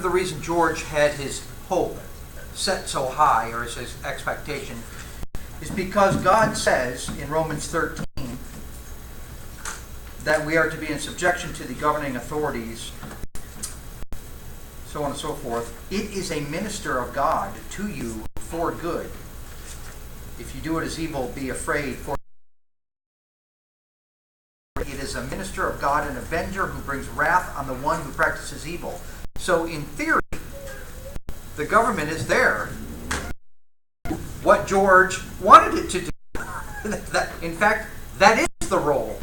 the reason George had his hope set so high, or his expectation, is because God says in Romans 13 that we are to be in subjection to the governing authorities, so on and so forth. It is a minister of God to you for good. If you do it as evil, be afraid, for it is a minister of God, an avenger who brings wrath on the one who practices evil. So in theory, the government is there. What George wanted it to do. In fact, that is the role.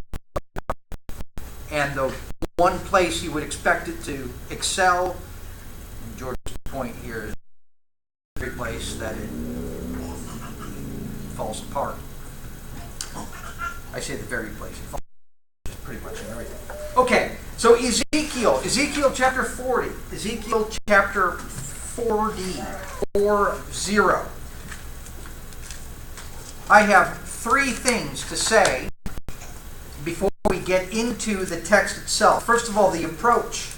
And the one place you would expect it to excel, and George's point here is every place that it falls apart. I say the very place it falls apart, pretty much in everything. Okay, so Ezekiel chapter 40. Ezekiel chapter 40. I have three things to say before we get into the text itself. First of all, the approach.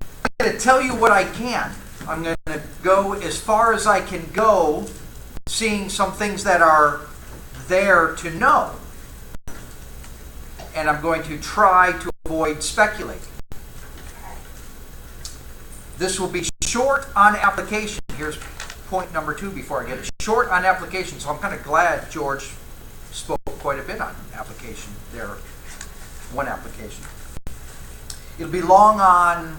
I'm going to tell you what I can. I'm going to go as far as I can go, seeing some things that are there to know. And I'm going to try to avoid speculating. This will be short on application. Here's point number 2 before I get it. Short on application. So I'm kind of glad George spoke quite a bit on application there. One application. It'll be long on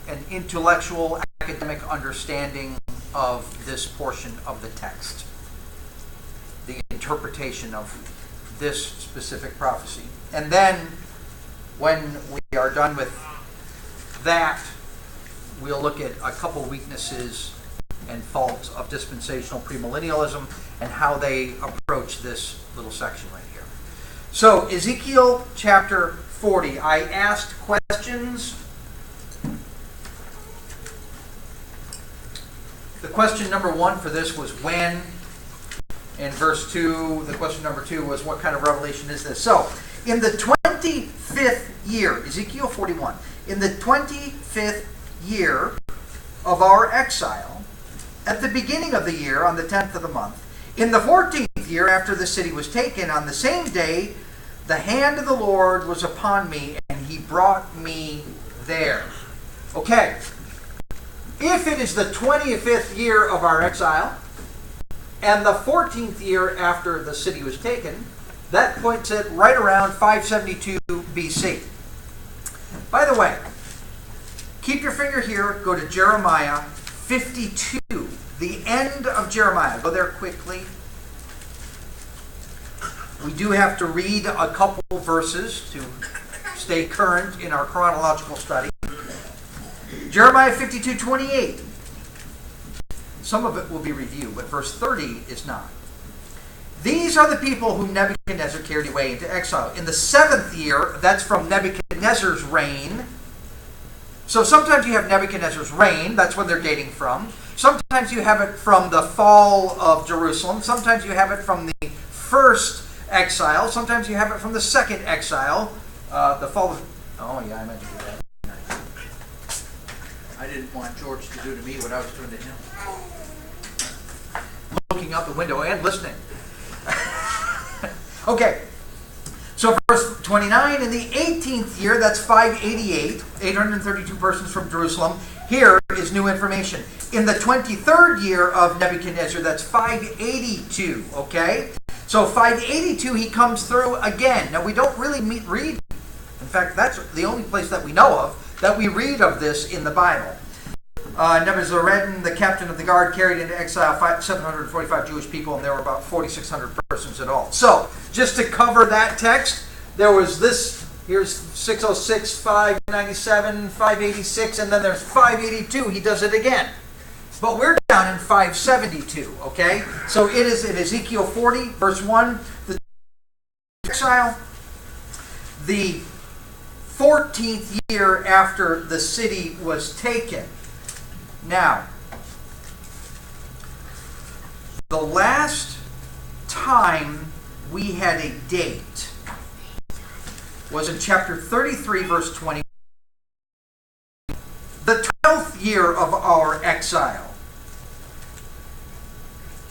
an intellectual, academic understanding of this portion of the text. The interpretation of this specific prophecy. And then, when we are done with that, we'll look at a couple weaknesses and faults of dispensational premillennialism and how they approach this little section right here. So, Ezekiel chapter 40. I asked questions. The question number 1 for this was when. In verse 2, the question number 2 was what kind of revelation is this? So, in the 25th year, Ezekiel 41, in the 25th year of our exile, at the beginning of the year, on the 10th of the month, in the 14th year after the city was taken, on the same day, the hand of the Lord was upon me, and he brought me there. Okay. If it is the 25th year of our exile, and the 14th year after the city was taken, that puts it right around 572 BC. By the way, keep your finger here, go to Jeremiah 52, the end of Jeremiah. Go there quickly. We do have to read a couple verses to stay current in our chronological study. Jeremiah 52:28. Some of it will be reviewed, but verse 30 is not. These are the people whom Nebuchadnezzar carried away into exile. In the 7th year, that's from Nebuchadnezzar's reign. So sometimes you have Nebuchadnezzar's reign, that's when they're dating from. Sometimes you have it from the fall of Jerusalem. Sometimes you have it from the first exile. Sometimes you have it from the second exile. The fall of... Oh yeah, I meant to do that. I didn't want George to do to me what I was doing to him. Looking out the window and listening. Okay. So verse 29, in the 18th year, that's 588, 832 persons from Jerusalem. Here is new information. In the 23rd year of Nebuchadnezzar, that's 582, okay? So 582, he comes through again. Now we don't really read, in fact, that's the only place that we know of, that we read of this in the Bible. Nebuzaradan, the captain of the guard, carried into exile 745 Jewish people, and there were about 4,600 persons in all. So, just to cover that text, there was this, here's 606, 597, 586, and then there's 582. He does it again. But we're down in 572, okay? So it is in Ezekiel 40, verse 1, the exile, the 14th year after the city was taken. Now, the last time we had a date was in chapter 33, verse 20. year of our exile.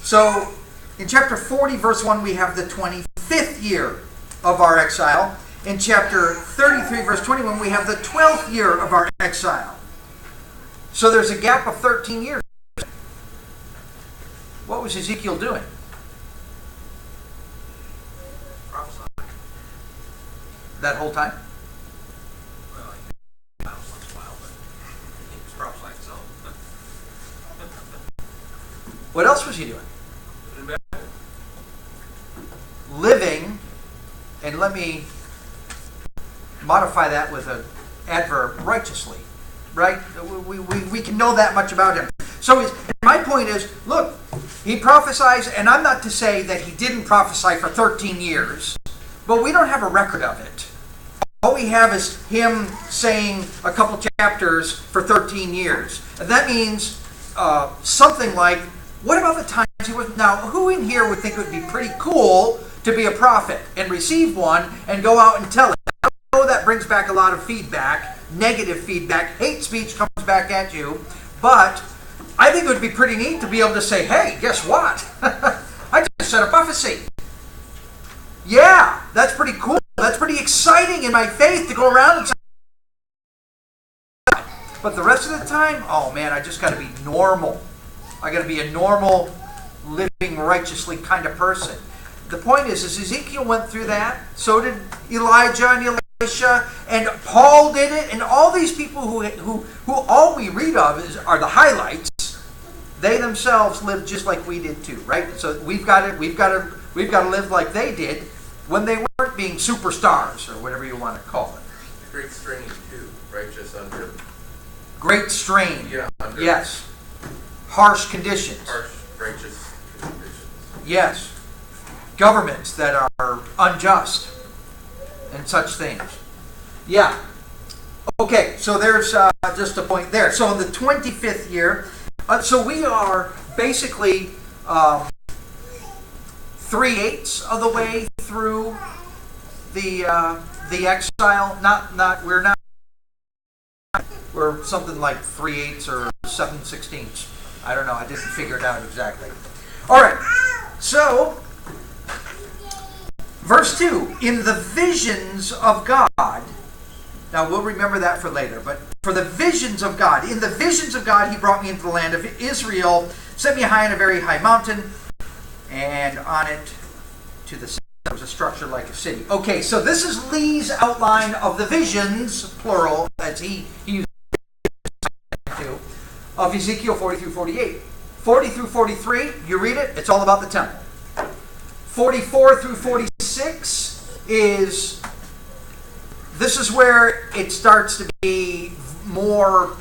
So, in chapter 40, verse 1, we have the 25th year of our exile. In chapter 33, verse 21, we have the 12th year of our exile. So there's a gap of 13 years. What was Ezekiel doing? Prophesying. That whole time? Well, he once in a while, but he was prophesying himself. What else was he doing? Living, and let me modify that with an adverb, righteously. Right? We can know that much about him. So my point is, look, he prophesies, and I'm not to say that he didn't prophesy for 13 years, but we don't have a record of it. All we have is him saying a couple chapters for 13 years. And that means something like, what about the times he was... Now, who in here would think it would be pretty cool to be a prophet and receive one and go out and tell it? I know that brings back a lot of feedback, negative feedback, hate speech comes back at you, but I think it would be pretty neat to be able to say, hey, guess what? I just said a prophecy. Yeah, that's pretty cool. That's pretty exciting in my faith to go around and say. But the rest of the time, oh man, I just got to be normal. I got to be a normal, living righteously kind of person. The point is Ezekiel went through that. So did Elijah and Elisha, and Paul did it, and all these people who all we read of are the highlights. They themselves lived just like we did too, right? So we've got to live like they did when they weren't being superstars or whatever you want to call it. Great strain too, right? Just under. Great strain. Yeah. Under. Yes. Harsh conditions. Harsh, righteous conditions. Yes. Governments that are unjust and such things. Yeah. Okay, so there's just a point there. So in the 25th year, so we are basically 3/8 of the way through the exile. We're something like 3/8 or 7/16. I don't know. I didn't figure it out exactly. All right. So verse 2, in the visions of God. Now we'll remember that for later, but for the visions of God. In the visions of God, he brought me into the land of Israel, set me high on a very high mountain, and on it to the south there was a structure like a city. Okay, so this is Lee's outline of the visions, plural, as he used to, of Ezekiel 40 through 48. 40 through 43, you read it, it's all about the temple. 44 through 46 this is where it starts to be more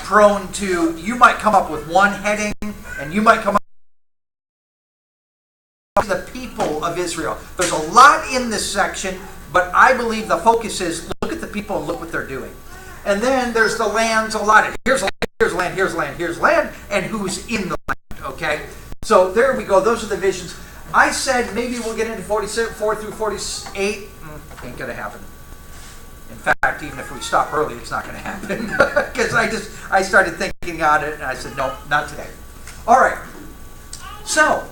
prone to, you might come up with one heading, and you might come up with the people of Israel. There's a lot in this section, but I believe the focus is, look at the people and look what they're doing. And then there's the lands allotted. Here's land, here's land, here's land, here's land, and who's in the land, okay? So there we go. Those are the visions. I said maybe we'll get into 44 through 48. Ain't going to happen. In fact, even if we stop early, it's not going to happen. Because I started thinking on it, and I said, no, not today. All right. So,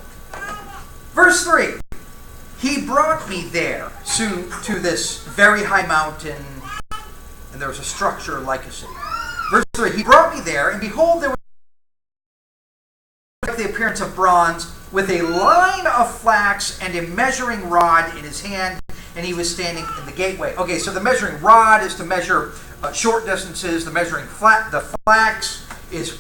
verse 3. He brought me there to this very high mountain, and there was a structure like a city. Verse 3. He brought me there, and behold, there was the appearance of bronze, with a line of flax and a measuring rod in his hand, and he was standing in the gateway. Okay, so the measuring rod is to measure short distances. The measuring the flax is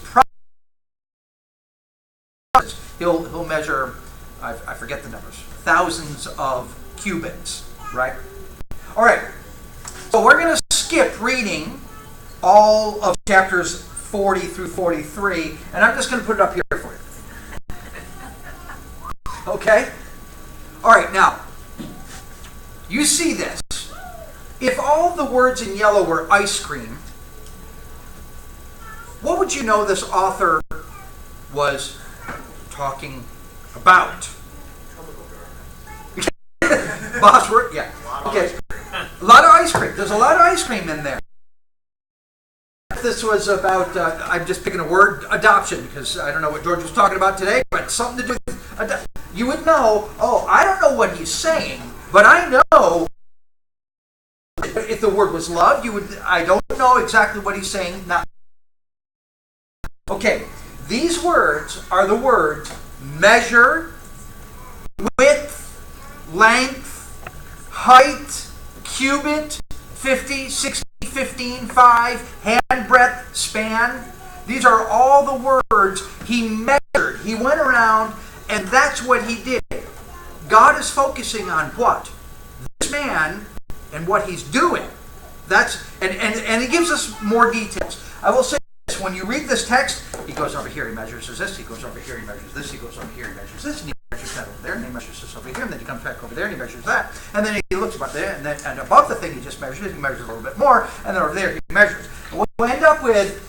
he'll measure, I forget the numbers, thousands of cubits, right? All right, so we're going to skip reading all of chapters 40 through 43, and I'm just going to put it up here for you. Okay? All right, now, you see this. If all the words in yellow were ice cream, what would you know this author was talking about? Boss word? Yeah. Okay. A lot of ice cream. There's a lot of ice cream in there. if this was about, I'm just picking a word, adoption, because I don't know what George was talking about today, but something to do with adoption. You would know, oh, I don't know what he's saying, but I know if the word was love, I don't know exactly what he's saying. Okay, these words are the words measure, width, length, height, cubit, 50, 60, 15, 5, hand breadth, span. These are all the words he measured. He went around, and that's what he did. God is focusing on what? This man and what he's doing. And he gives us more details. I will say this, when you read this text, he goes over here, he measures this, he goes over here, he measures this, he goes over here, he measures this, and he measures that over there, and he measures this over here, and then he comes back over there, and he measures that, and then he looks about there, and above the thing he just measured, he measures a little bit more, and then over there he measures. And what we'll end up with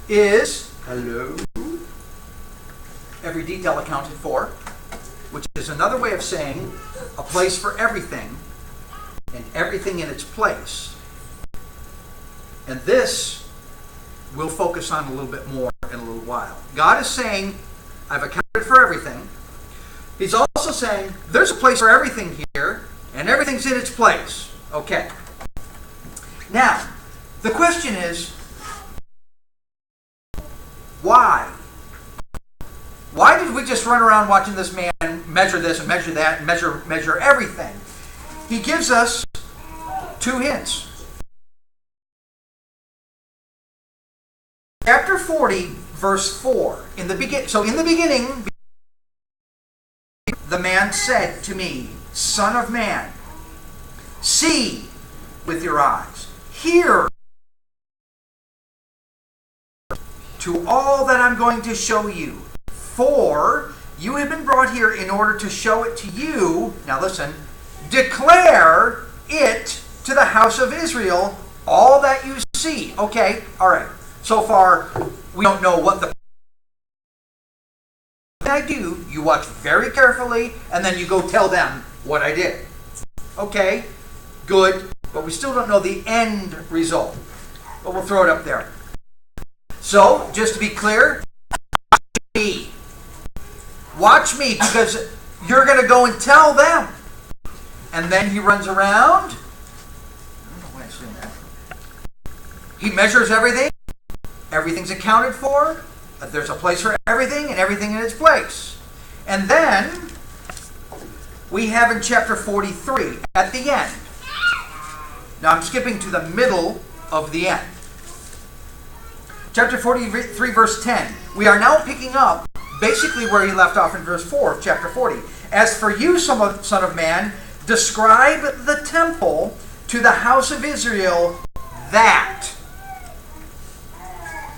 is, every detail accounted for, which is another way of saying a place for everything, and everything in its place. And this we'll focus on a little bit more in a little while. God is saying, I've accounted for everything. He's also saying, there's a place for everything here, and everything's in its place. Okay. Now, the question is, why? Why did we just run around watching this man measure this and measure that and measure everything? He gives us two hints. Chapter 40, verse 4. In the beginning, the man said to me, Son of man, see with your eyes, hear to all that I'm going to show you. For you have been brought here in order to show it to you. Now listen, declare it to the house of Israel, all that you see. Okay, all right. So far, we don't know what the I do. You watch very carefully, and then you go tell them what I did. Okay, good, but we still don't know the end result. But we'll throw it up there. So, just to be clear, watch me, because you're going to go and tell them. And then he runs around. I don't know why I'm saying that. He measures everything. Everything's accounted for. There's a place for everything, and everything in its place. And then we have in chapter 43, at the end. Now I'm skipping to the middle of the end. Chapter 43, verse 10. We are now picking up basically where he left off in verse 4 of chapter 40. As for you, son of man, describe the temple to the house of Israel that.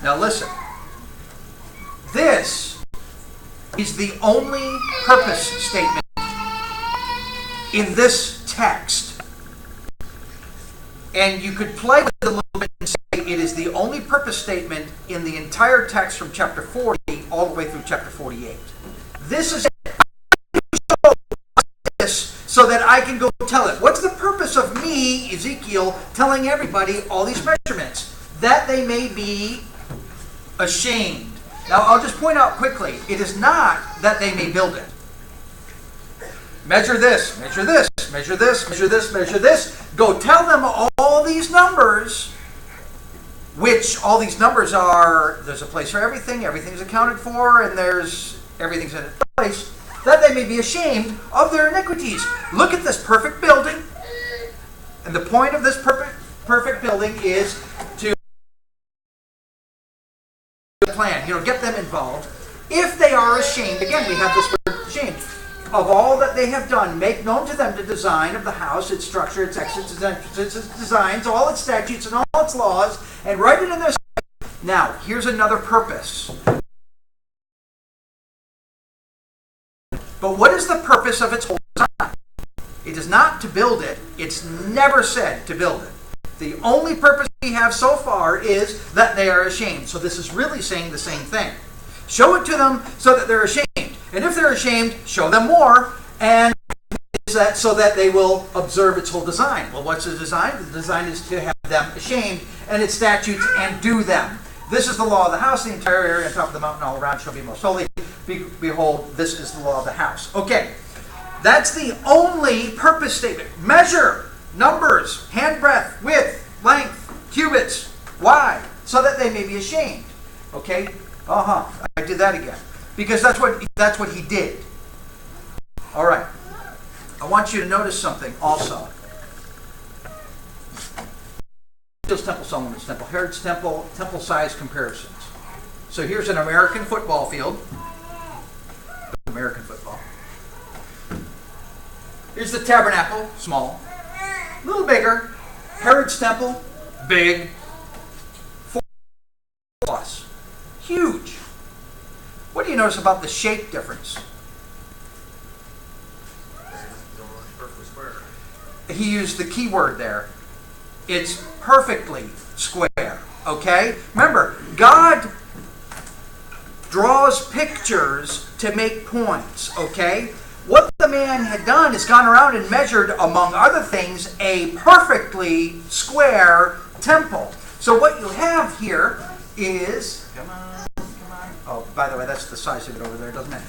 Now listen. This is the only purpose statement in this text. And you could play with it a little bit and say it is the only purpose statement in the entire text from chapter 40 all the way through chapter 48. This is this so that I can go tell it. What's the purpose of me, Ezekiel, telling everybody all these measurements? That they may be ashamed. Now, I'll just point out quickly, it is not that they may build it. Measure this, measure this, measure this, measure this, measure this. Go tell them all these numbers, which all these numbers are, there's a place for everything, everything's accounted for, and everything's in its place, that they may be ashamed of their iniquities. Look at this perfect building. And the point of this perfect building is to plan, get them involved. If they are ashamed, again, we have this word ashamed, of all that they have done, make known to them the design of the house, its structure, its exits, its entrances, its designs, all its statutes, and all its laws, and write it in their sight. Now, here's another purpose. But what is the purpose of its whole design? It is not to build it. It's never said to build it. The only purpose we have so far is that they are ashamed. So this is really saying the same thing. Show it to them so that they're ashamed. And if they're ashamed, show them more. And that so that they will observe its whole design. Well, what's the design? The design is to have them ashamed, and its statutes, and do them. This is the law of the house. The entire area on top of the mountain all around shall be most holy. Behold, this is the law of the house. Okay, that's the only purpose statement. Measure, numbers, handbreadth, width, length, cubits, wide, so that they may be ashamed. Okay? I did that again. Because that's what he did. All right. I want you to notice something also. Ezekiel's temple, Solomon's temple, Herod's temple, temple size comparisons. So here's an American football field. American football. Here's the tabernacle, small. A little bigger. Herod's temple, big. 4 plus. Huge. What do you notice about the shape difference? Perfectly square. He used the key word there. It's perfectly square. Okay? Remember, God draws pictures to make points. Okay? What the man had done is gone around and measured, among other things, a perfectly square temple. So what you have here is... Come on. Oh, by the way, that's the size of it over there, doesn't it?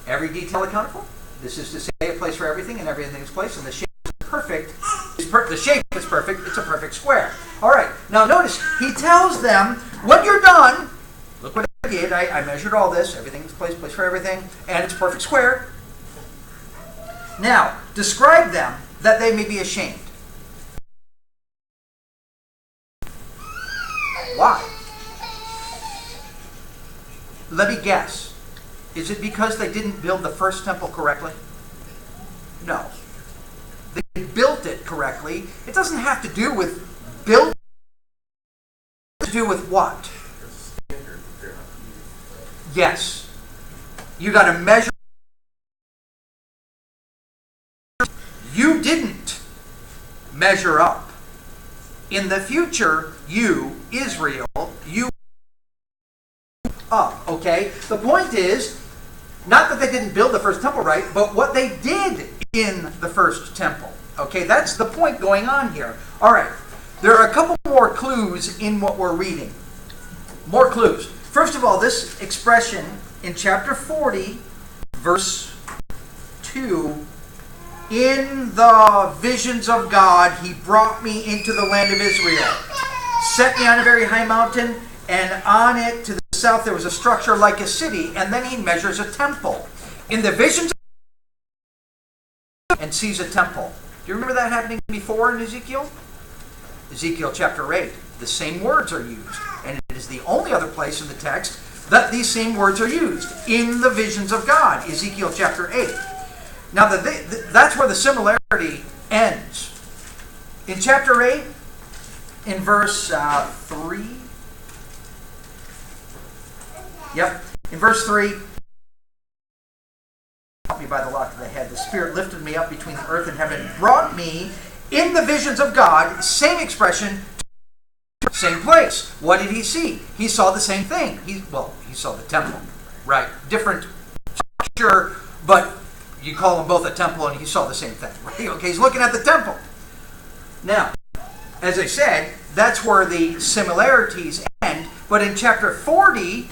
Every detail accounted for. This is to say a place for everything, and everything is placed, and the shape is perfect. The shape is perfect. It's a perfect square. All right. Now notice, he tells them, when you're done, look what I did. I measured all this. Everything is placed for everything, and it's perfect square. Now, describe them that they may be ashamed. Why? Let me guess. Is it because they didn't build the first temple correctly? No. They built it correctly. It doesn't have to do with build. To do with what? Yes. You got to measure. You didn't measure up. In the future, you, Israel, you up, okay? The point is, not that they didn't build the first temple right, but what they did in the first temple. Okay, that's the point going on here. All right, there are a couple more clues in what we're reading. More clues. First of all, this expression in chapter 40, verse 2, in the visions of God, he brought me into the land of Israel, set me on a very high mountain, and on it to the south there was a structure like a city, and then he measures a temple. In the visions and sees a temple. Do you remember that happening before in Ezekiel? Ezekiel chapter 8. The same words are used, and it is the only other place in the text that these same words are used. In the visions of God, Ezekiel chapter 8. Now that's where the similarity ends. In chapter 8, in verse 3, in verse 3, help me by the lock of the head. The Spirit lifted me up between the earth and heaven and brought me in the visions of God, same expression, same place. What did he see? He saw the same thing. He saw the temple, right? Different structure, but you call them both a temple and he saw the same thing, right? Okay, he's looking at the temple. Now, as I said, that's where the similarities end, but in chapter 40,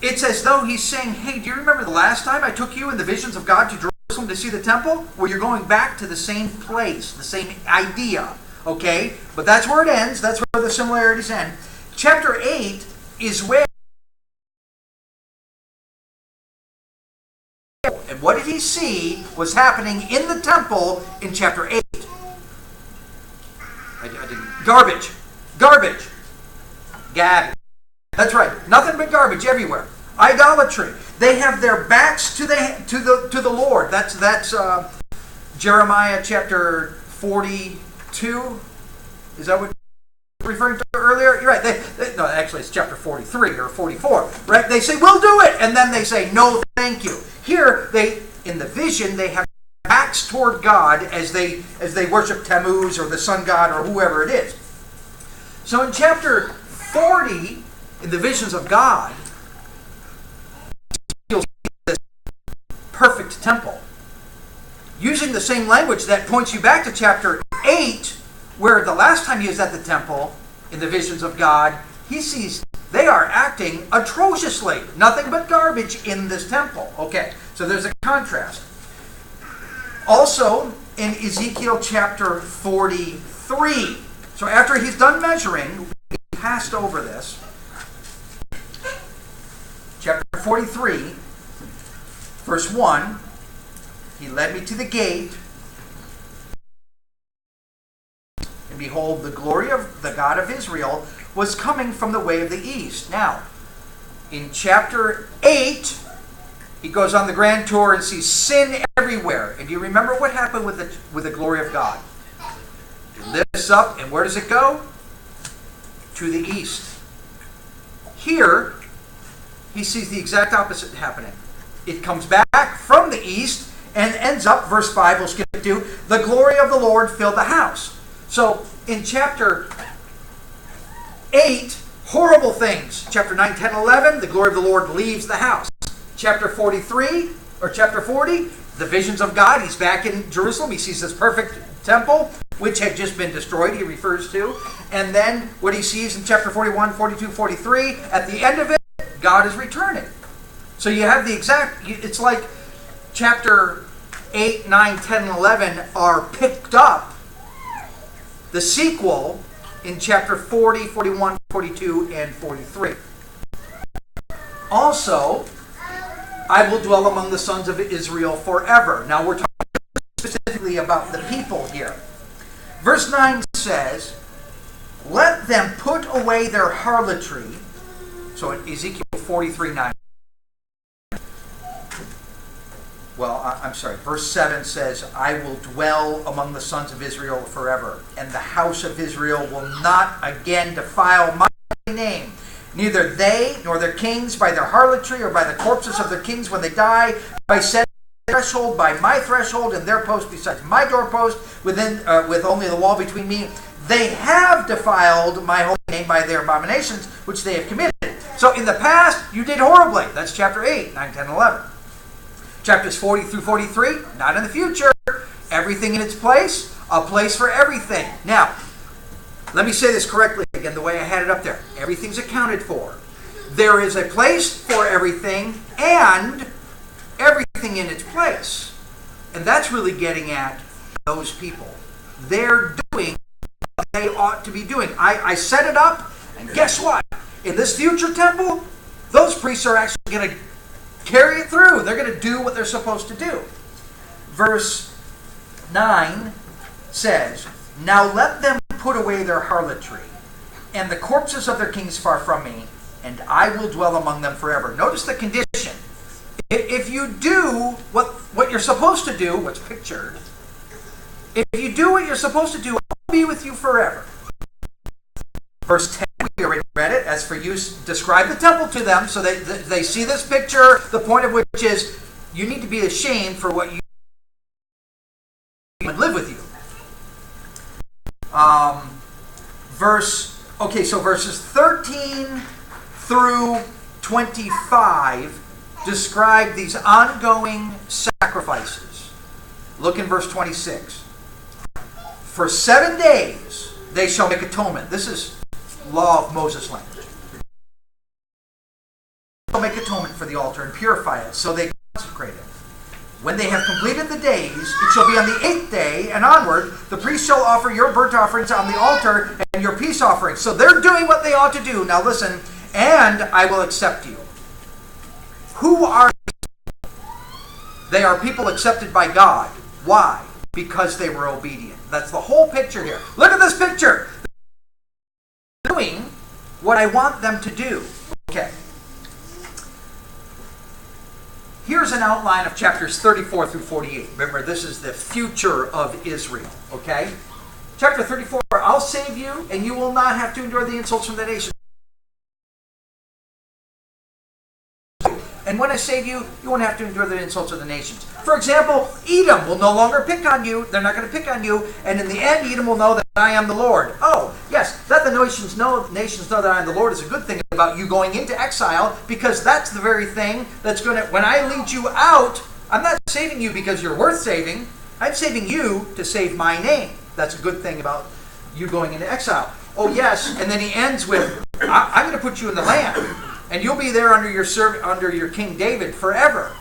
it's as though he's saying, hey, do you remember the last time I took you in the visions of God to Jerusalem to see the temple? Well, you're going back to the same place, the same idea, okay? But that's where it ends. That's where the similarities end. Chapter 8 is where... And what did he see was happening in the temple in chapter 8? Garbage. Garbage. Garbage. That's right. Nothing but garbage everywhere. Idolatry. They have their backs to the Lord. That's Jeremiah chapter 42. Is that what you're referring to earlier? You're right. No, actually it's chapter 43 or 44. Right? They say, we'll do it. And then they say, no, thank you. Here, in the vision, they have backs toward God as they worship Tammuz or the sun god or whoever it is. So in chapter 40, in the visions of God, you'll see this perfect temple. using the same language that points you back to chapter 8, where the last time he was at the temple in the visions of God, he sees they are acting atrociously. Nothing but garbage in this temple. Okay, so there's a contrast. Also, in Ezekiel chapter 43, so after he's done measuring, we passed over this. Chapter 43, verse 1, he led me to the gate, and behold, the glory of the God of Israel was coming from the way of the east. Now, in chapter 8, he goes on the grand tour and sees sin everywhere. And do you remember what happened with the glory of God? It lifts up, and where does it go? To the east. Here, he sees the exact opposite happening. It comes back from the east and ends up, verse 5, we'll skip to, the glory of the Lord filled the house. So, in chapter 8, horrible things. Chapter 9, 10, 11, the glory of the Lord leaves the house. Chapter 43, or chapter 40, the visions of God. He's back in Jerusalem. He sees this perfect temple, which had just been destroyed, he refers to. And then what he sees in chapter 41, 42, 43, at the end of it, God is returning. So you have the exact, it's like chapter 8, 9, 10, and 11 are picked up. The sequel in chapter 40, 41, 42, and 43. Also, I will dwell among the sons of Israel forever. Now we're talking specifically about the people here. Verse 9 says, let them put away their harlotry. So in Ezekiel 43, 9. Well, I'm sorry. Verse 7 says, I will dwell among the sons of Israel forever, and the house of Israel will not again defile my name. Neither they nor their kings by their harlotry or by the corpses of their kings when they die, by said threshold, by my threshold, and their post besides my doorpost, with only the wall between me. They have defiled my holy name by their abominations, which they have committed. So in the past, you did horribly. That's chapter 8, 9, 10, 11. Chapters 40 through 43, not in the future. Everything in its place, a place for everything. Now, let me say this correctly again, the way I had it up there. Everything's accounted for. There is a place for everything and everything in its place. And that's really getting at those people. They're doing what they ought to be doing. I set it up, and guess what? In this future temple, those priests are actually going to carry it through. They're going to do what they're supposed to do. Verse 9 says, now let them put away their harlotry, and the corpses of their kings far from me, and I will dwell among them forever. Notice the condition. If you do what you're supposed to do, what's pictured, if you do what you're supposed to do, I'll be with you forever. Verse 10, we already read it. As for you, describe the temple to them, so they see this picture, the point of which is, you need to be ashamed for what you would live with you. So verses 13 through 25 describe these ongoing sacrifices. Look in verse 26. For 7 days they shall make atonement. This is law of Moses language. They shall make atonement for the altar and purify it, so they consecrate it. When they have completed the days, it shall be on the 8th day and onward, the priest shall offer your burnt offerings on the altar and your peace offerings. So they're doing what they ought to do. Now listen, and I will accept you. Who are they? They are people accepted by God. Why? Because they were obedient. That's the whole picture here. Look at this picture. They're doing what I want them to do. Okay. Here's an outline of chapters 34 through 48. Remember, this is the future of Israel, okay? Chapter 34, I'll save you, and you will not have to endure the insults from the nations. And when I save you, you won't have to endure the insults of the nations. For example, Edom will no longer pick on you. They're not going to pick on you. And in the end, Edom will know that I am the Lord. Oh, yes, let the nations know that I am the Lord is a good thing about you going into exile, because that's the very thing that's going to, when I lead you out, I'm not saving you because you're worth saving. I'm saving you to save my name. That's a good thing about you going into exile. Oh yes, and then he ends with, I'm going to put you in the land, and you'll be there under your King David forever.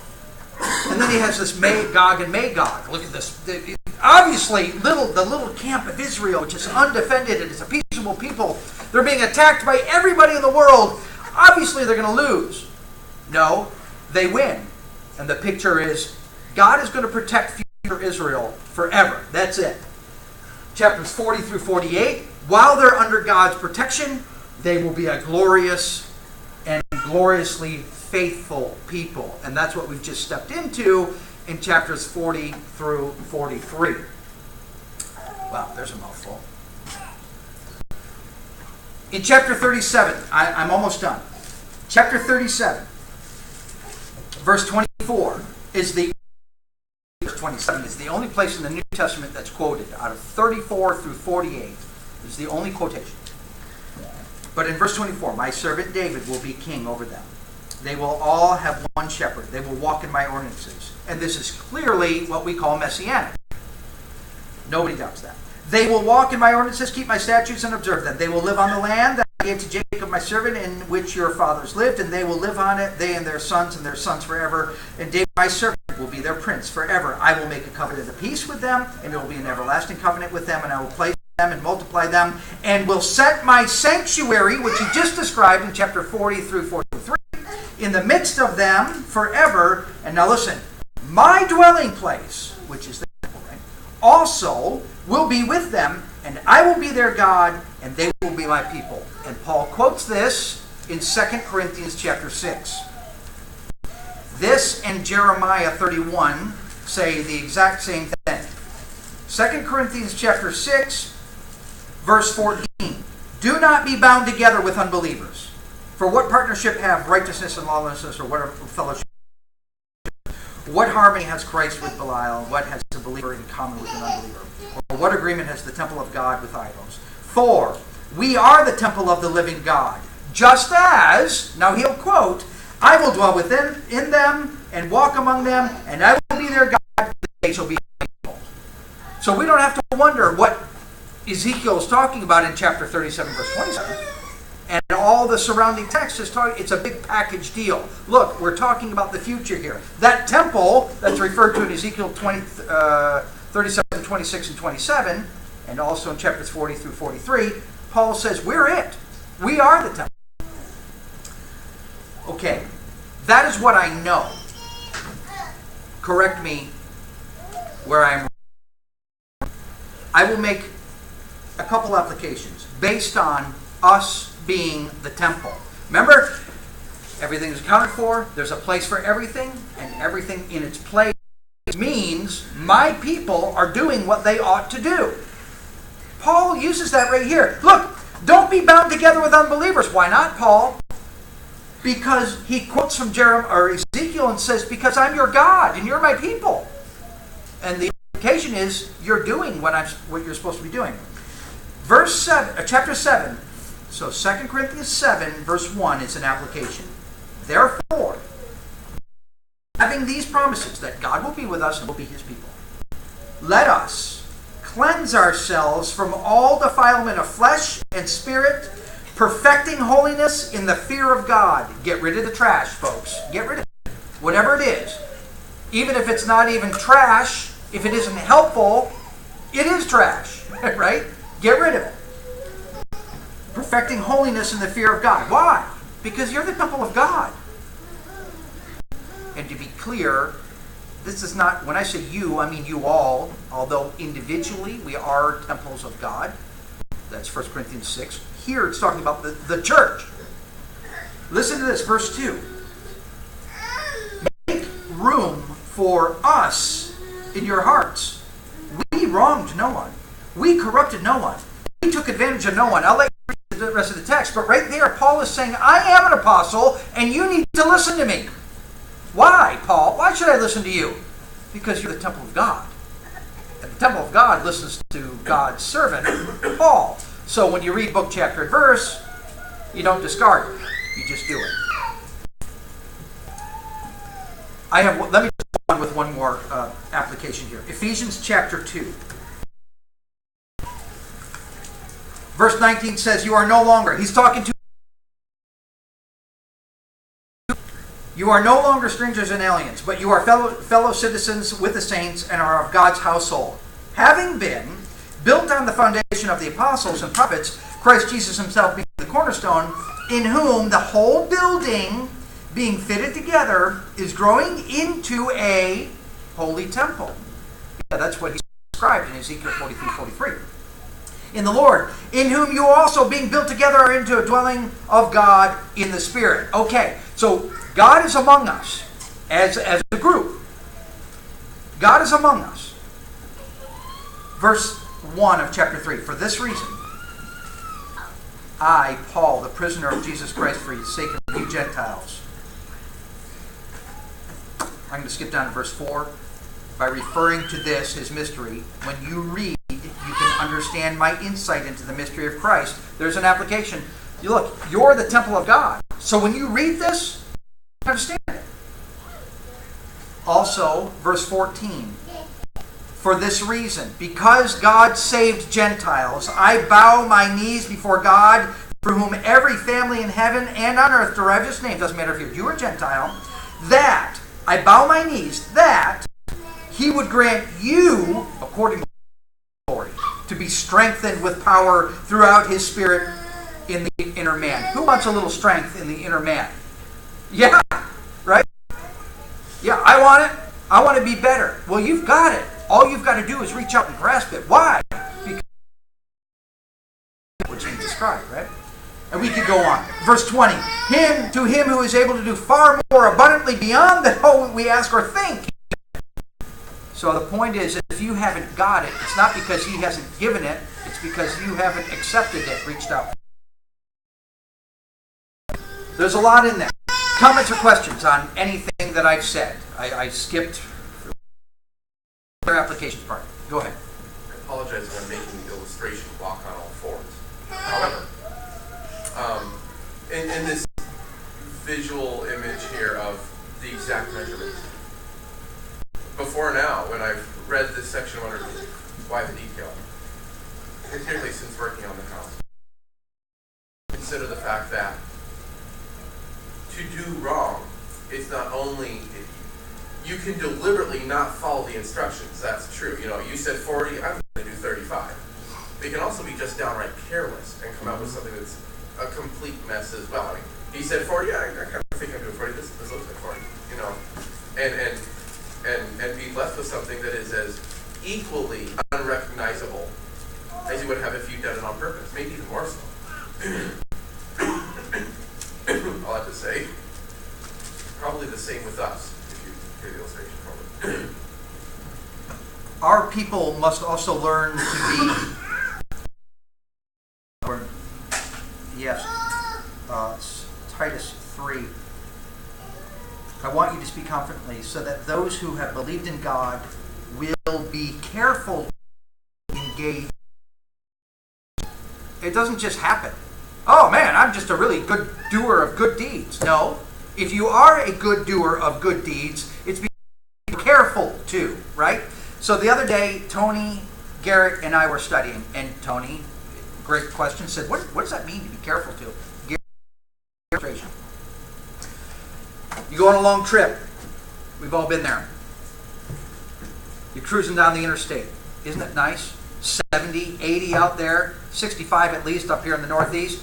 And then he has this Gog and Magog. Look at this. Obviously, the little camp of Israel, which is undefended and is a peaceable people, they're being attacked by everybody in the world. Obviously, they're going to lose. No, they win. And the picture is, God is going to protect future Israel forever. That's it. Chapters 40 through 48, while they're under God's protection, they will be a glorious and gloriously faithful people. And that's what we've just stepped into in chapters 40 through 43. Wow, there's a mouthful. In chapter 37, I'm almost done. Chapter 37, verse 24 is the verse 27 is the only place in the New Testament that's quoted. Out of 34 through 48 is the only quotation. But in verse 24, my servant David will be king over them. They will all have one shepherd. They will walk in my ordinances. And this is clearly what we call messianic. Nobody doubts that. They will walk in my ordinances, keep my statutes, and observe them. They will live on the land that I gave to Jacob my servant, in which your fathers lived, and they will live on it, they and their sons forever. And David my servant will be their prince forever. I will make a covenant of peace with them, and it will be an everlasting covenant with them, and I will place them and multiply them, and will set my sanctuary, which he just described in chapter 40 through 43, in the midst of them forever. And now listen, my dwelling place, which is the temple, right, also will be with them, and I will be their God, and they will be my people. And Paul quotes this in 2 Corinthians chapter 6. This and Jeremiah 31 say the exact same thing. 2 Corinthians chapter 6, verse 14. Do not be bound together with unbelievers. For what partnership have righteousness and lawlessness, or what fellowship? What harmony has Christ with Belial? What has a believer in common with an unbeliever? Or what agreement has the temple of God with idols? For we are the temple of the living God. Just as, now he'll quote, I will dwell in them and walk among them, and I will be their God, and they shall be my people. So we don't have to wonder what Ezekiel is talking about in chapter 37, verse 27. And all the surrounding text is talking, it's a big package deal. Look, we're talking about the future here. That temple that's referred to in Ezekiel 37, 26, and 27, and also in chapters 40 through 43, Paul says, we're it. We are the temple. Okay, that is what I know. Correct me where I'm wrong. I will make a couple applications based on us being the temple. Remember, everything is accounted for. There's a place for everything, and everything in its place means my people are doing what they ought to do. Paul uses that right here. Look, don't be bound together with unbelievers. Why not, Paul? Because he quotes from Ezekiel and says, because I'm your God and you're my people. And the implication is you're doing what you're supposed to be doing. Chapter 7. So 2 Corinthians 7, verse 1 is an application. Therefore, having these promises that God will be with us and will be his people, let us cleanse ourselves from all defilement of flesh and spirit, perfecting holiness in the fear of God. Get rid of the trash, folks. Get rid of it. Whatever it is. Even if it's not even trash, if it isn't helpful, it is trash. Right? Get rid of it. Perfecting holiness in the fear of God. Why? Because you're the temple of God. And to be clear, this is not, when I say you, I mean you all, although individually we are temples of God. That's 1 Corinthians 6. Here it's talking about the church. Listen to this, verse 2. Make room for us in your hearts. We wronged no one. We corrupted no one. We took advantage of no one. I'll let you read the rest of the text, but right there Paul is saying, I am an apostle and you need to listen to me. Why, Paul? Why should I listen to you? Because you're the temple of God. And the temple of God listens to God's servant, Paul. So when you read book, chapter, and verse, you don't discard it. You just do it. Let me just go on with one more application here. Ephesians chapter 2. Verse 19 says, you are no longer, he's talking to, you are no longer strangers and aliens, but you are fellow citizens with the saints and are of God's household, having been built on the foundation of the apostles and prophets, Christ Jesus himself being the cornerstone, in whom the whole building, being fitted together, is growing into a holy temple. Yeah, that's what he described in Ezekiel 43:43. In the Lord, in whom you also being built together are into a dwelling of God in the Spirit. Okay, so God is among us as a group. God is among us. Verse 1 of chapter 3. For this reason, I, Paul, the prisoner of Jesus Christ, for the sake of you Gentiles. I'm going to skip down to verse 4. By referring to this, his mystery, when you read, you can understand my insight into the mystery of Christ. There's an application. You look, you're the temple of God. So when you read this, you understand it. Also, verse 14. For this reason, because God saved Gentiles, I bow my knees before God, for whom every family in heaven and on earth derives its name. Doesn't matter if you're Jew or Gentile. That, I bow my knees, that he would grant you, according to glory, to be strengthened with power throughout his Spirit in the inner man. Who wants a little strength in the inner man? Yeah, right? Yeah, I want it. I want to be better. Well, you've got it. All you've got to do is reach out and grasp it. Why? Because what you described, right? And we could go on. Verse 20. To him who is able to do far more abundantly beyond all we ask or think. So the point is, if you haven't got it, it's not because he hasn't given it, it's because you haven't accepted it, reached out. There's a lot in there. Comments or questions on anything that I've said? I skipped their applications part. Go ahead. I apologize if I'm making the illustration walk on all fours. However, in this visual image here of the exact measurements, before now, when I've read this section, I wondered why the detail, particularly since working on the house. Consider the fact that to do wrong, it's not only, you can deliberately not follow the instructions. That's true. You know, you said 40, I'm going to do 35. But you can also be just downright careless and come out with something that's a complete mess as well. I mean, he said 40, I kind of think I'm doing 40. This looks like 40, you know, and be left with something that is as equally unrecognizable as you would have if you'd done it on purpose, maybe even more so. I'll have to say, probably the same with us, if you hear the illustration from it. Our people must also learn to be, yes, Titus 3. I want you to speak confidently so that those who have believed in God will be careful to engage. It doesn't just happen. Oh man, I'm just a really good doer of good deeds. No. If you are a good doer of good deeds, it's be careful to, right? So the other day, Tony, Garrett, and I were studying, and Tony, great question, said, what does that mean to be careful to? Garrett, you go on a long trip. We've all been there. You're cruising down the interstate. Isn't it nice? 70, 80 out there, 65 at least up here in the Northeast.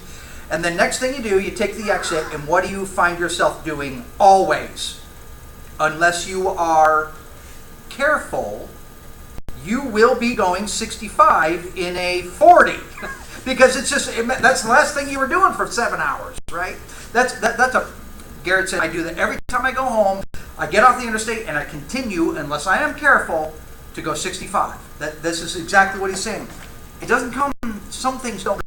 And then next thing you do, you take the exit, and what do you find yourself doing always? Unless you are careful, you will be going 65 in a 40. Because it's just, that's the last thing you were doing for 7 hours, right? That's a, Garrett said, I do that every time I go home. I get off the interstate and I continue, unless I am careful, to go 65. This is exactly what he's saying. It doesn't come, some things don't.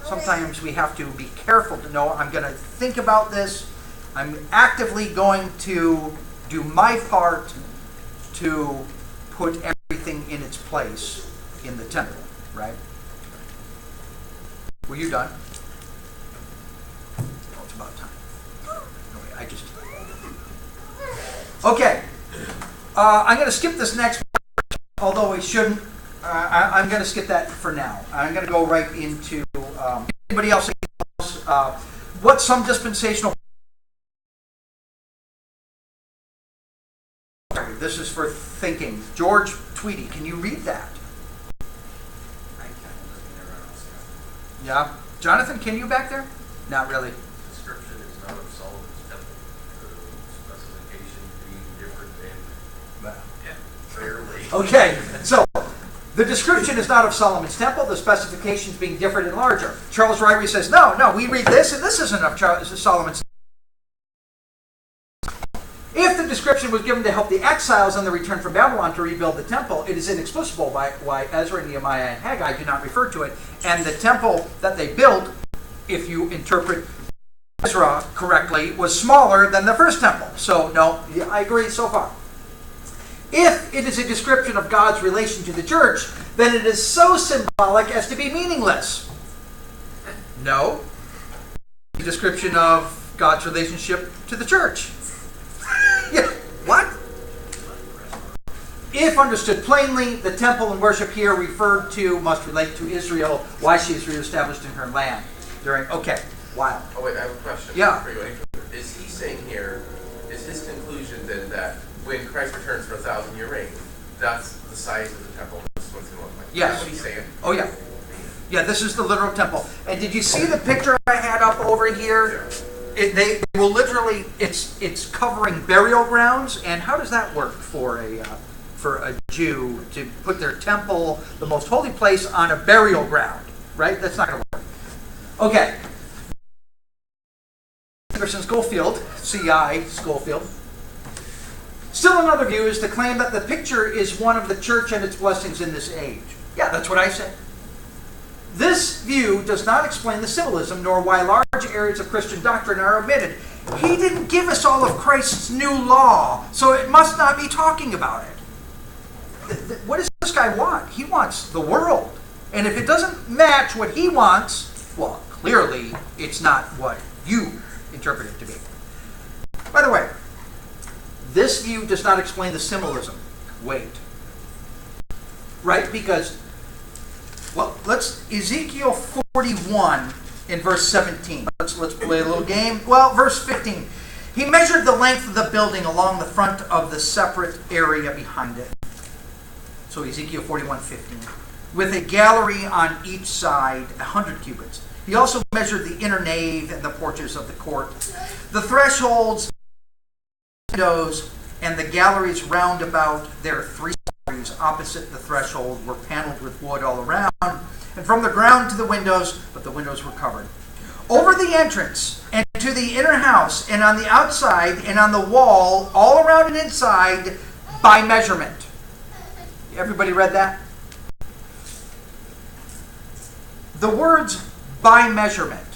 Sometimes we have to be careful to know, I'm going to think about this. I'm actively going to do my part to put everything in its place in the temple, right? Were you done? Oh, it's about time. Okay. I'm going to skip this next part, although we shouldn't. I'm going to skip that for now. I'm going to go right into anybody else. What some dispensational. This is for thinking. George Tweedy, can you read that? I can't look around else. Yeah. Jonathan, can you back there? Not really. Description is not of Solomon's temple. Specification being different and fairly. Okay, so the description is not of Solomon's temple, the specifications being different and larger. Charles Ryrie says, no, we read this, and this isn't of Solomon's temple. If the description was given to help the exiles on the return from Babylon to rebuild the temple, it is inexplicable why Ezra, Nehemiah, and Haggai do not refer to it. And the temple that they built, if you interpret Ezra correctly, was smaller than the first temple. So, no, I agree so far. If it is a description of God's relation to the church, then it is so symbolic as to be meaningless. No. A description of God's relationship to the church. Yeah, what? If understood plainly, the temple and worship here referred to must relate to Israel, why she is reestablished in her land. Okay, wow. Oh wait, I have a question. Yeah. Before you go any further. Is he saying here, is his conclusion then that when Christ returns for 1,000-year reign, that's the size of the temple? That's what it's going to look like? Yes. That's what he's saying? Oh yeah. Yeah, this is the literal temple. And did you see the picture I had up over here? Yeah. They will literally, it's covering burial grounds, and how does that work for a Jew to put their temple, the most holy place, on a burial ground? Right? That's not going to work. Okay. Anderson Schofield, C.I. Schofield. Still another view is to claim that the picture is one of the church and its blessings in this age. Yeah, that's what I said. This view does not explain the symbolism, nor why large areas of Christian doctrine are omitted. He didn't give us all of Christ's new law, so it must not be talking about it. What does this guy want? He wants the world. And if it doesn't match what he wants, well, clearly it's not what you interpret it to be. By the way, this view does not explain the symbolism. Wait. Right? Because let's Ezekiel 41 in verse 17. Let's play a little game. Well, verse 15. He measured the length of the building along the front of the separate area behind it. So Ezekiel 41:15. With a gallery on each side, 100 cubits. He also measured the inner nave and the porches of the court, the thresholds, windows, and the galleries round about. Their three galleries opposite the threshold were paneled with wood all around, and from the ground to the windows, but the windows were covered. Over the entrance and to the inner house, and on the outside and on the wall, all around and inside, by measurement. Everybody read that? The words by measurement.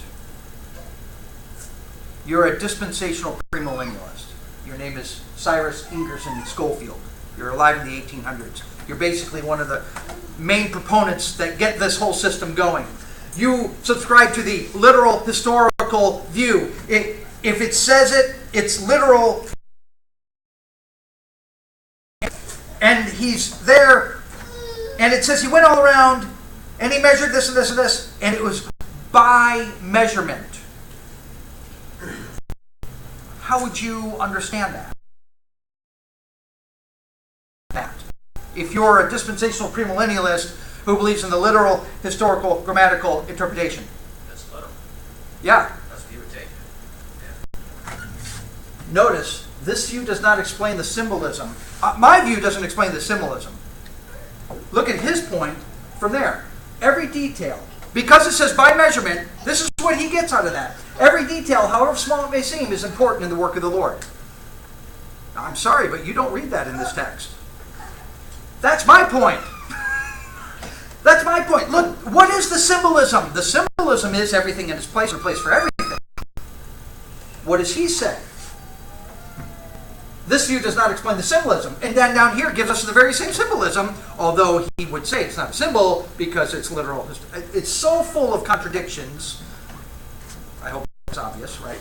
You're a dispensational premillennialist. Your name is Cyrus Ingerson Schofield. You're alive in the 1800s. You're basically one of the main proponents that get this whole system going. You subscribe to the literal historical view. If it says it, it's literal. And he's there, and it says he went all around, and he measured this and this and this, and it was by measurement. How would you understand that? If you're a dispensational premillennialist who believes in the literal, historical, grammatical interpretation. That's literal. Yeah. That's what you would take. Yeah. Notice, this view does not explain the symbolism. My view doesn't explain the symbolism. Look at his point from there. Every detail. Because it says by measurement, this is what he gets out of that. Every detail, however small it may seem, is important in the work of the Lord. Now, I'm sorry, but you don't read that in this text. That's my point. That's my point. Look, what is the symbolism? The symbolism is everything in its place, or place for everything. What does he say? This view does not explain the symbolism. And then down here gives us the very same symbolism, although he would say it's not a symbol because it's literal. It's so full of contradictions. I hope it's obvious, right?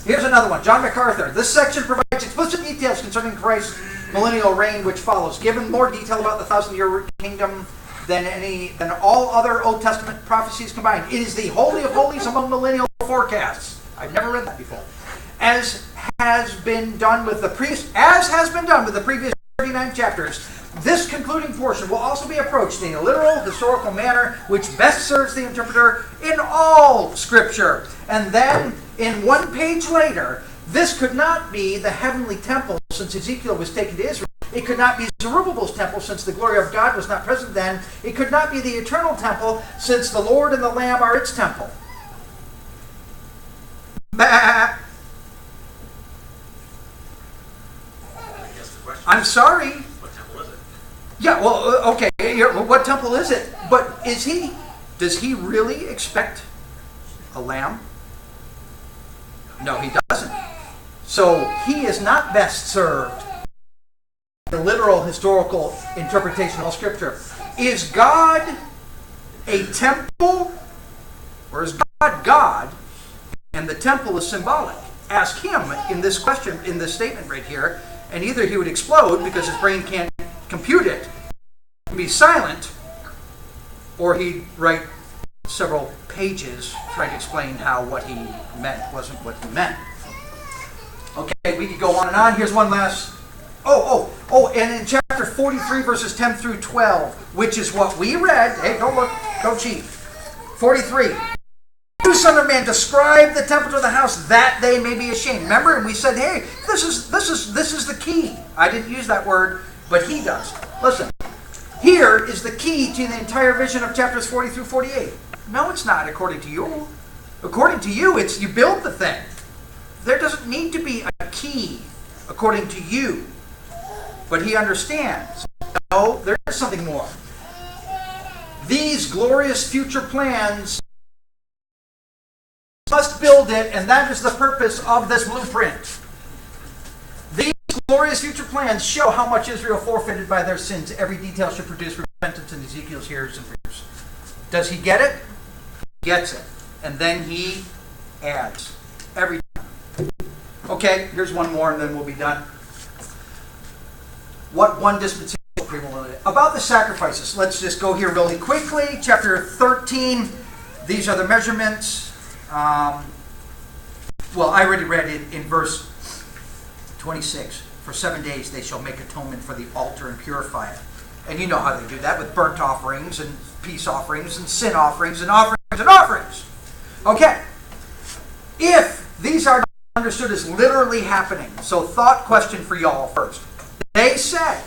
Here's another one. John MacArthur. This section provides explicit details concerning Christ's millennial reign which follows. Given more detail about the 1,000-year kingdom than all other Old Testament prophecies combined. It is the Holy of Holies among millennial forecasts. I've never read that before. As has been done with the previous 39 chapters, this concluding portion will also be approached in a literal, historical manner which best serves the interpreter in all Scripture. And then, in one page later, this could not be the heavenly temple since Ezekiel was taken to Israel. It could not be Zerubbabel's temple since the glory of God was not present then. It could not be the eternal temple since the Lord and the Lamb are its temple. I guess the question I'm sorry. what temple is it? Yeah, well, okay. What temple is it? But does he really expect a lamb? No, he doesn't. So he is not best served the literal historical interpretation of Scripture. Is God a temple, or is God God, and the temple is symbolic? Ask him in this question, in this statement right here, and either he would explode because his brain can't compute it, and be silent, or he'd write several pages trying to explain how what he meant wasn't what he meant. Okay, we could go on and on. Here's one last. And in chapter 43, verses 10 through 12, which is what we read. Hey, don't look, don't cheat. 43. You, son of man, describe the temple to the house that they may be ashamed. Remember, and we said, hey, this is the key. I didn't use that word, but he does. Listen, here is the key to the entire vision of chapters 40 through 48. No, it's not, according to you. According to you, it's you build the thing. There doesn't need to be a key, according to you. But he understands. No, there is something more. These glorious future plans must build it, and that is the purpose of this blueprint. These glorious future plans show how much Israel forfeited by their sins. Every detail should produce repentance in Ezekiel's hearers and readers. Does he get it? He gets it. And then he adds. Every time. Okay, here's one more and then we'll be done. What one dispensation about the sacrifices. Let's just go here really quickly. Chapter 13. These are the measurements. I already read it in verse 26. For 7 days they shall make atonement for the altar and purify it. And you know how they do that with burnt offerings and peace offerings and sin offerings and offerings and offerings. Okay. If these are understood as literally happening, so thought question for y'all first. They said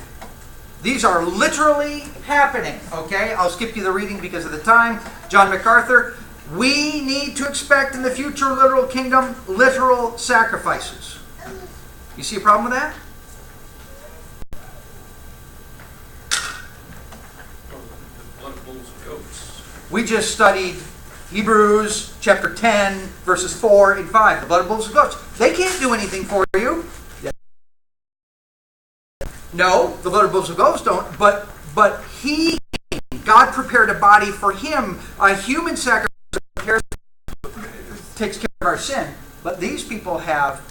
these are literally happening. Okay, I'll skip you the reading because of the time. John MacArthur, we need to expect in the future literal kingdom literal sacrifices. You see a problem with that? The blood of bulls and goats. We just studied Hebrews chapter 10, verses 4 and 5. The blood of bulls and goats. They can't do anything for you. No, the blood of bulls and goats don't. But God prepared a body for him, a human sacrifice takes care of our sin. But these people have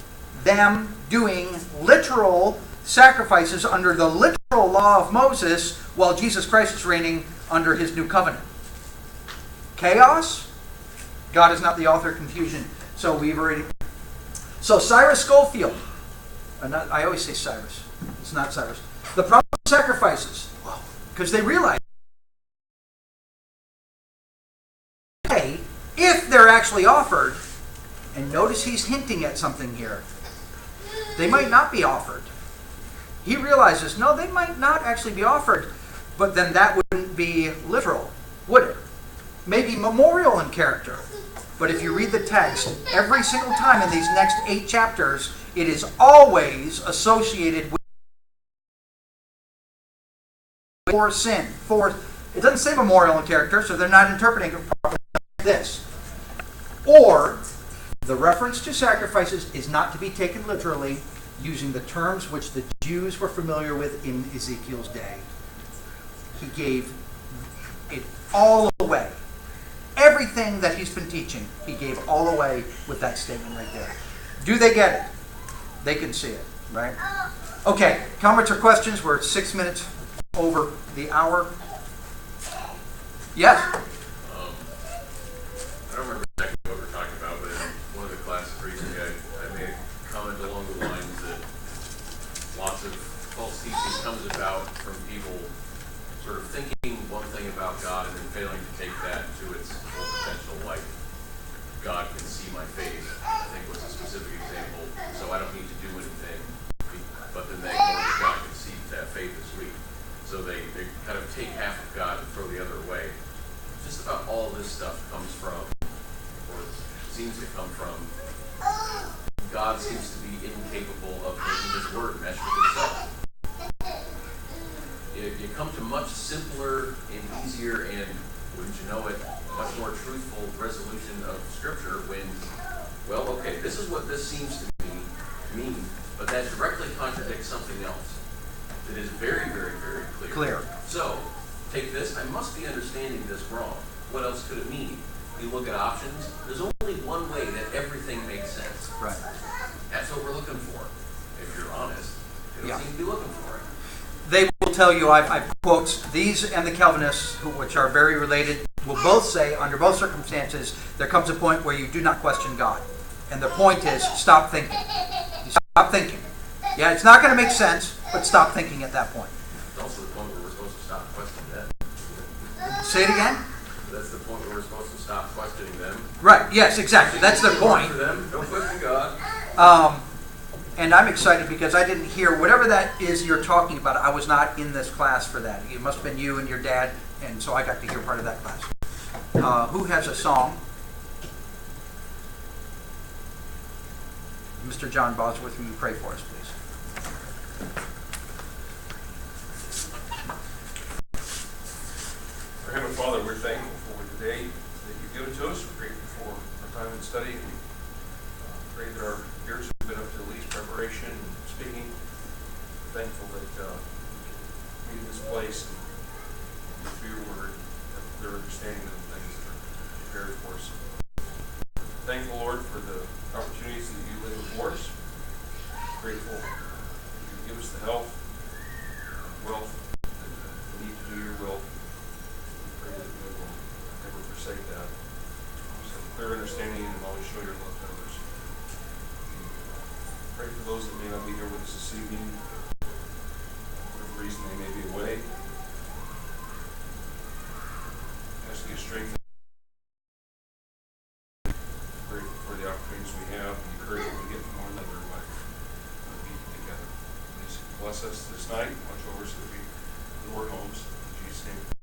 them doing literal sacrifices under the literal law of Moses while Jesus Christ is reigning under his new covenant. Chaos? God is not the author of confusion. So Cyrus Schofield, I always say Cyrus. It's not Cyrus. The problem with sacrifices, because they realize if they're actually offered, and notice he's hinting at something here, they might not be offered. He realizes, no, they might not actually be offered, but then that wouldn't be literal, would it? Maybe memorial in character. But if you read the text, every single time in these next 8 chapters, it is always associated with for sin. It doesn't say memorial in character, so they're not interpreting it properly like this. Or, the reference to sacrifices is not to be taken literally, using the terms which the Jews were familiar with in Ezekiel's day. He gave it all away. Everything that he's been teaching, he gave all away with that statement right there. Do they get it? They can see it, right? Okay, comments or questions? We're 6 minutes over the hour. Yes? I don't remember exactly what we're talking about, but in one of the classes recently, I made a comment along the lines that lots of false teaching comes about from people sort of thinking one thing about God and then failing to take that to its full potential, like God can see my face, I think was a specific example, so I don't need to do anything, but then they ignore that God can see that faith is weak. So they kind of take half of God and throw the other away. Just about all this stuff comes from, or seems to come from, God seems to be incapable of making his word mesh with itself. You come to much simpler and easier and, wouldn't you know it, much more truthful resolution of Scripture when, well, okay, this is what this seems to mean, but that directly contradicts something else that is very, very, very clear. So, take this, I must be understanding this wrong. What else could it mean? You look at options, there's only one way that everything makes sense. Right. That's what we're looking for. If you're honest, they don't seem to be looking for it. They will tell you, I've quotes, these and the Calvinists, which are very related, will both say, under both circumstances, there comes a point where you do not question God. And the point is, stop thinking. You stop thinking. Yeah, it's not going to make sense, but stop thinking at that point. It's also the point where we're supposed to stop questioning them. Say it again? That's the point where we're supposed to stop questioning them. Right, yes, exactly. That's the point. For them, don't question God. And I'm excited because I didn't hear whatever that is you're talking about. I was not in this class for that. It must have been you and your dad, and so I got to hear part of that class. Who has a song? Mr. John Bosworth, will you pray for us, please? Our Heavenly Father, we're thankful for today that you've given to us. We're grateful for our time in study. We pray that our ears have been up to the least preparation and speaking. We're thankful that we can meet in this place and get through your word, have a clear understanding of the things that are prepared for us. We're thankful, Lord, for the opportunities that you lay before us. Grateful that you give us the health, wealth that we need to do your will. Pray that we will never forsake that. Just have a clear understanding and always show your love to others. Pray for those that may not be here with us this evening, for whatever reason they may be away. Ask you to strengthen. Grateful for the opportunities we have, and the encouragement we get from one another by being together. Please bless us this night, watch over us as we go to our homes. In Jesus' name.